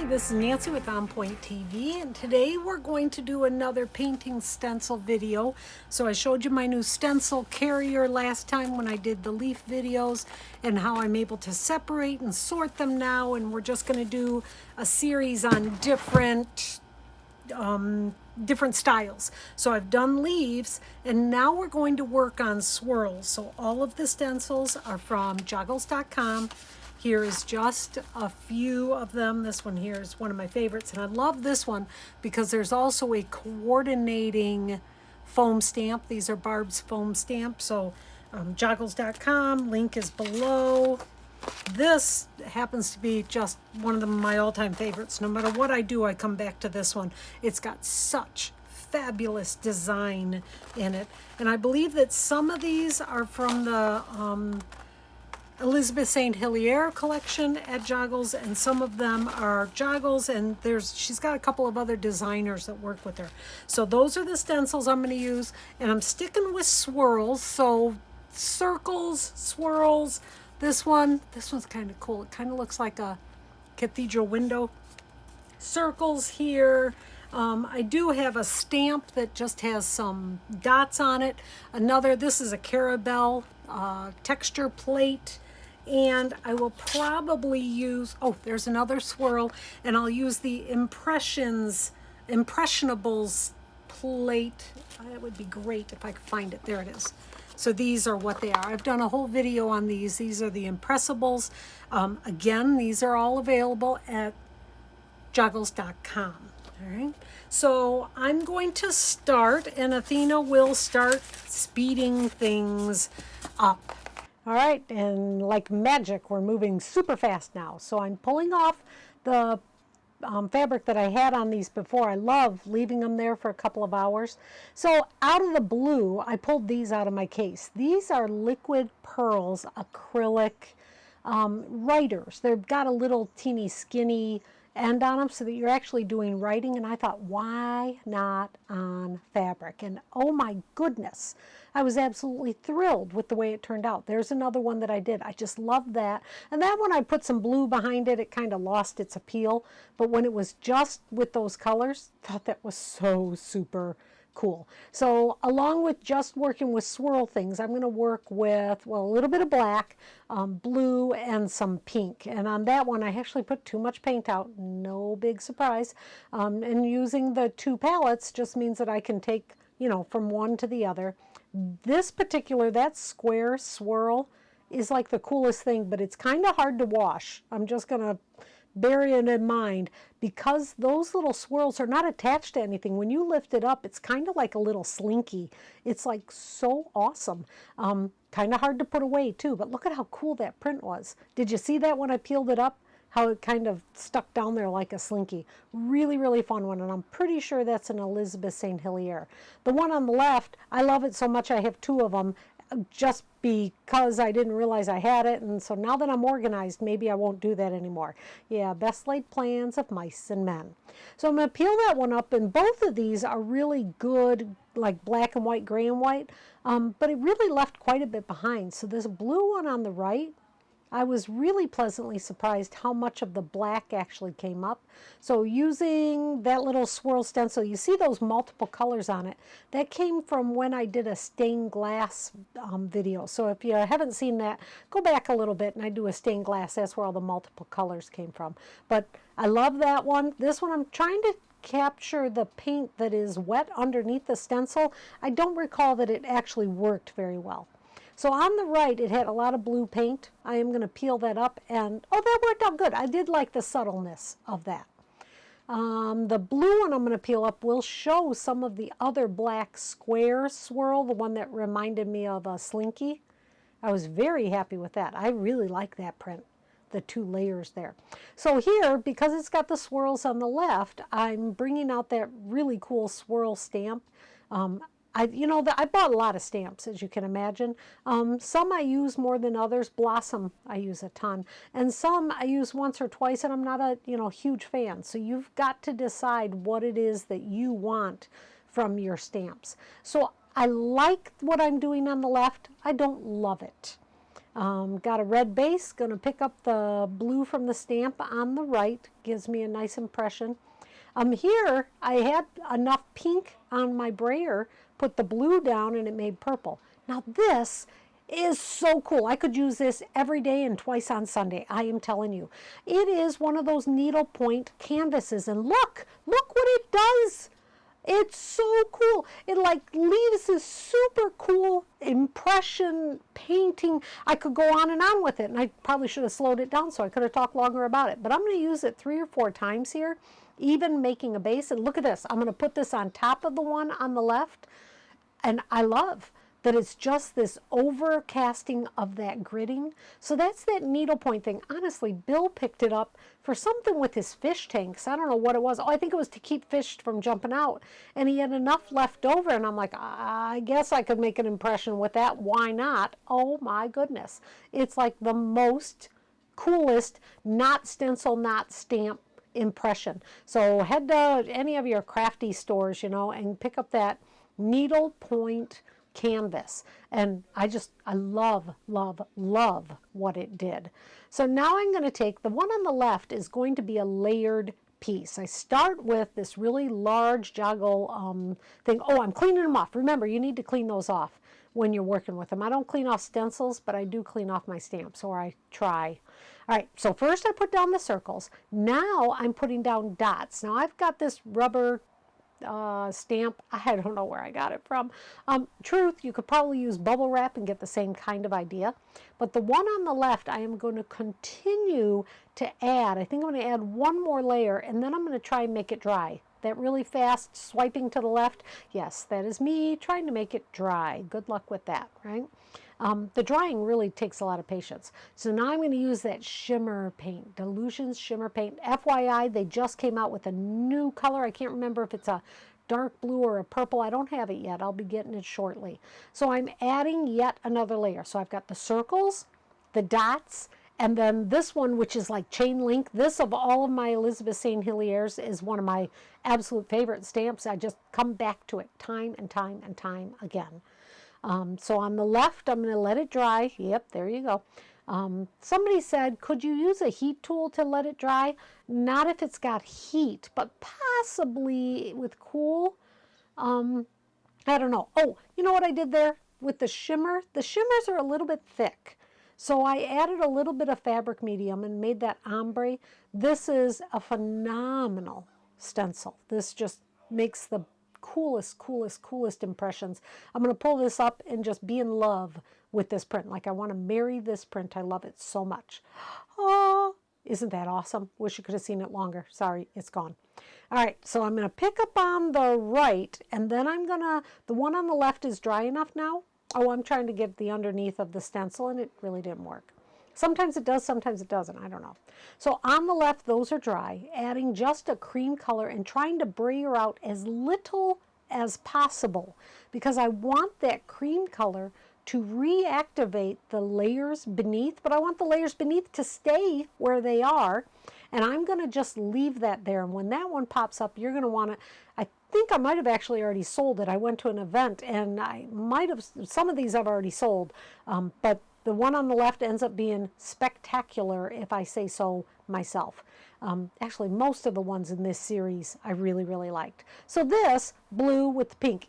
this is Nancy with On Point TV, and today we're going to do another painting stencil video. So I showed you my new stencil carrier last time when I did the leaf videos and how I'm able to separate and sort them now, and we're just going to do a series on different styles. So I've done leaves, and now we're going to work on swirls. So all of the stencils are from joggles.com. Here is just a few of them. This one here is one of my favorites, and I love this one because there's also a coordinating foam stamp. These are Barb's foam stamps. So joggles.com, link is below. This happens to be just one of my all-time favorites. No matter what I do, I come back to this one. It's got such fabulous design in it. And I believe that some of these are from the Elizabeth St. Hilaire collection at Joggles, and some of them are Joggles, and she's got a couple of other designers that work with her. So those are the stencils I'm going to use, and I'm sticking with swirls. So circles, swirls. This one's kind of cool. It kind of looks like a cathedral window. Circles here. I do have a stamp that just has some dots on it. This is a caramel texture plate. And I will probably use, there's another swirl, and I'll use the Impressionables plate. That would be great if I could find it. There it is. So these are what they are. I've done a whole video on these. These are the Impressibles. Again, these are all available at joggles.com. All right. So I'm going to start, and Athena will start speeding things up. All right, and like magic, we're moving super fast now. So I'm pulling off the fabric that I had on these before. I love leaving them there for a couple of hours. So out of the blue, I pulled these out of my case. These are Liquid Pearls acrylic writers. They've got a little teeny skinny end on them so that you're actually doing writing, and I thought, why not on fabric? And oh my goodness, I was absolutely thrilled with the way it turned out. There's another one that I did. I just love that. And that one, I put some blue behind it. It kind of lost its appeal, but when it was just with those colors, I thought that was so super cool. So along with just working with swirl things, I'm going to work with, a little bit of black, blue, and some pink. And on that one, I actually put too much paint out. No big surprise. And using the two palettes just means that I can take, from one to the other. This particular, that square swirl is like the coolest thing, but it's kind of hard to wash. I'm just going to bear it in mind because those little swirls are not attached to anything. When you lift it up, it's kind of like a little slinky. It's like so awesome. Kind of hard to put away too, but look at how cool that print was. Did you see that when I peeled it up? How it kind of stuck down there like a slinky. Really, really fun one, and I'm pretty sure that's an Elizabeth St. Hilaire. The one on the left, I love it so much I have two of them, just because I didn't realize I had it, and so now that I'm organized, maybe I won't do that anymore. Yeah, best laid plans of mice and men. So I'm going to peel that one up, and both of these are really good, like black and white, gray and white, but it really left quite a bit behind. So this blue one on the right, I was really pleasantly surprised how much of the black actually came up. So using that little swirl stencil, you see those multiple colors on it. That came from when I did a stained glass video. So if you haven't seen that, go back a little bit and I do a stained glass. That's where all the multiple colors came from. But I love that one. This one I'm trying to capture the paint that is wet underneath the stencil. I don't recall that it actually worked very well. So on the right, it had a lot of blue paint. I am going to peel that up, and that worked out good. I did like the subtleness of that. The blue one I'm going to peel up will show some of the other black square swirl, the one that reminded me of a slinky. I was very happy with that. I really like that print, the two layers there. So here, because it's got the swirls on the left, I'm bringing out that really cool swirl stamp. I bought a lot of stamps, as you can imagine. Some I use more than others. Blossom, I use a ton. And some I use once or twice, and I'm not a huge fan. So you've got to decide what it is that you want from your stamps. So I like what I'm doing on the left. I don't love it. Got a red base, going to pick up the blue from the stamp on the right, gives me a nice impression. Here, I had enough pink on my brayer, put the blue down, and it made purple. Now this is so cool. I could use this every day and twice on Sunday. I am telling you. It is one of those needlepoint canvases, and look what it does. It's so cool. It like leaves this super cool impression painting. I could go on and on with it, and I probably should have slowed it down so I could have talked longer about it. But I'm going to use it 3 or 4 times here, even making a base. And look at this. I'm going to put this on top of the one on the left. And I love that it's just this overcasting of that gridding. So that's that needlepoint thing. Honestly, Bill picked it up for something with his fish tanks. I don't know what it was. Oh, I think it was to keep fish from jumping out. And he had enough left over, and I'm like, I guess I could make an impression with that. Why not? Oh my goodness. It's like the most coolest, not stencil, not stamp impression. So head to any of your crafty stores, and pick up that needlepoint canvas, and I love what it did. So now I'm going to take the one on the left is going to be a layered piece. I start with this really large joggle thing. Oh, I'm cleaning them off. Remember, you need to clean those off when you're working with them. I don't clean off stencils, but I do clean off my stamps, or I try. All right, so first I put down the circles. Now I'm putting down dots. Now I've got this rubber stamp. I don't know where I got it from. Truth, you could probably use bubble wrap and get the same kind of idea. But the one on the left, I am going to continue to add. I think I'm going to add one more layer, and then I'm going to try and make it dry. That really fast swiping to the left, yes, that is me trying to make it dry. Good luck with that, right? The drying really takes a lot of patience. So now I'm going to use that shimmer paint, Delusions Shimmer Paint. FYI, they just came out with a new color. I can't remember if it's a dark blue or a purple. I don't have it yet. I'll be getting it shortly. So I'm adding yet another layer. So I've got the circles, the dots, and then this one, which is like chain link. This, of all of my Elizabeth St. Hilliers, is one of my absolute favorite stamps. I just come back to it time and time and time again. So on the left, I'm going to let it dry. Yep, there you go. Somebody said, could you use a heat tool to let it dry? Not if it's got heat, but possibly with cool. I don't know. Oh, you know what I did there with the shimmer? The shimmers are a little bit thick. So I added a little bit of fabric medium and made that ombre. This is a phenomenal stencil. This just makes the coolest impressions. I'm going to pull this up and just be in love with this print. Like, I want to marry this print. I love it so much. Oh, isn't that awesome? Wish you could have seen it longer. Sorry, it's gone. All right, so I'm going to pick up on the right, and then the one on the left is dry enough now. Oh, I'm trying to get the underneath of the stencil, and it really didn't work. Sometimes it does, sometimes it doesn't. I don't know. So on the left, those are dry, adding just a cream color and trying to brayer out as little as possible because I want that cream color to reactivate the layers beneath, but I want the layers beneath to stay where they are, and I'm going to just leave that there. And when that one pops up, you're going to want to, I think I might have actually already sold it. I went to an event, and I might have, some of these I've already sold, but the one on the left ends up being spectacular, if I say so myself. Actually, most of the ones in this series I really liked. So this blue with pink,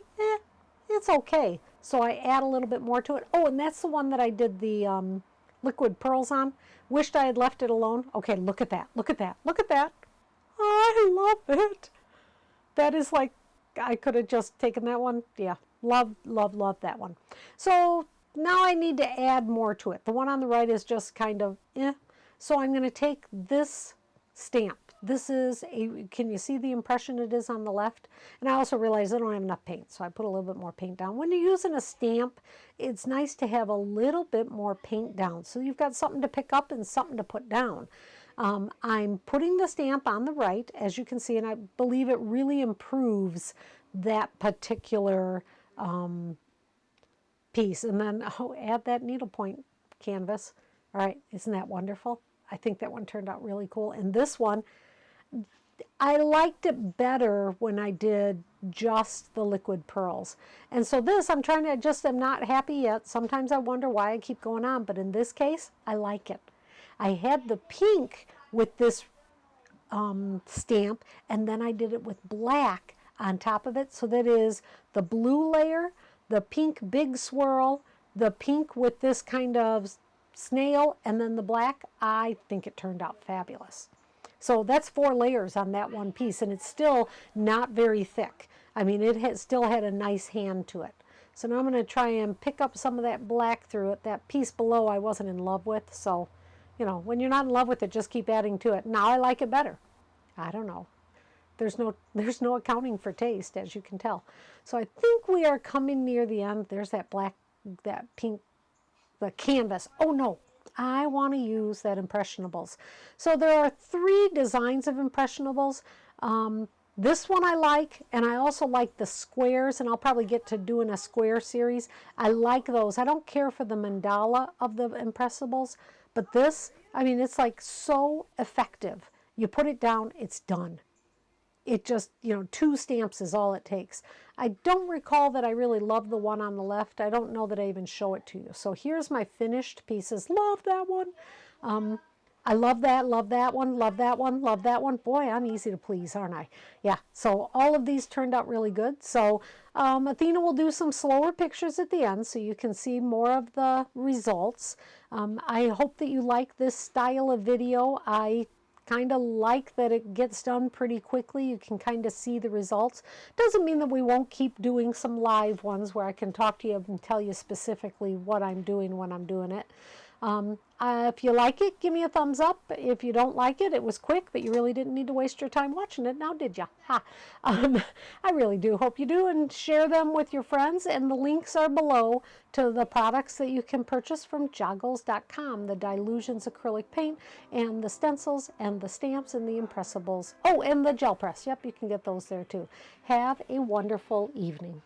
it's okay. So I add a little bit more to it. Oh, and that's the one that I did the liquid pearls on. Wished I had left it alone. Okay, look at that. Look at that. Look at that. Oh, I love it. That is like, I could have just taken that one. Yeah, love that one. So now I need to add more to it. The one on the right is just kind of So I'm going to take this stamp. This is can you see the impression it is on the left? And I also realized I don't have enough paint, so I put a little bit more paint down. When you're using a stamp, it's nice to have a little bit more paint down. So you've got something to pick up and something to put down. I'm putting the stamp on the right, as you can see, and I believe it really improves that particular piece. And then add that needlepoint canvas. All right, isn't that wonderful? I think that one turned out really cool. And this one, I liked it better when I did just the liquid pearls. And so this, I'm trying to, just am not happy yet. Sometimes I wonder why I keep going on, but in this case, I like it. I had the pink with this stamp, and then I did it with black on top of it. So that is the blue layer, the pink big swirl, the pink with this kind of snail, and then the black. I think it turned out fabulous. So that's 4 layers on that one piece, and it's still not very thick. I mean, it still had a nice hand to it. So now I'm going to try and pick up some of that black through it. That piece below I wasn't in love with, so, you know, when you're not in love with it, just keep adding to it. Now I like it better. I don't know. There's no accounting for taste, as you can tell. So I think we are coming near the end. There's that black, that pink, the canvas. Oh no, I want to use that impressionables. So there are 3 designs of impressionables. This one I like, and I also like the squares, and I'll probably get to doing a square series. I like those. I don't care for the mandala of the impressibles, but this, I mean, it's like so effective. You put it down, it's done. It just, you know, 2 stamps is all it takes. I don't recall that I really love the one on the left. I don't know that I even show it to you. So here's my finished pieces. Love that one. I love that one, love that one, love that one. Boy, I'm easy to please, aren't I? Yeah, so all of these turned out really good. So Athena will do some slower pictures at the end so you can see more of the results. I hope that you like this style of video. I kind of like that it gets done pretty quickly. You can kind of see the results. Doesn't mean that we won't keep doing some live ones where I can talk to you and tell you specifically what I'm doing when I'm doing it. If you like it, give me a thumbs up. If you don't like it, it was quick, but you really didn't need to waste your time watching it now, did ya? Ha. I really do hope you do, and share them with your friends. And the links are below to the products that you can purchase from joggles.com, the Dilutions acrylic paint, and the stencils, and the stamps, and the impressibles. Oh, and the gel press. Yep, you can get those there too. Have a wonderful evening.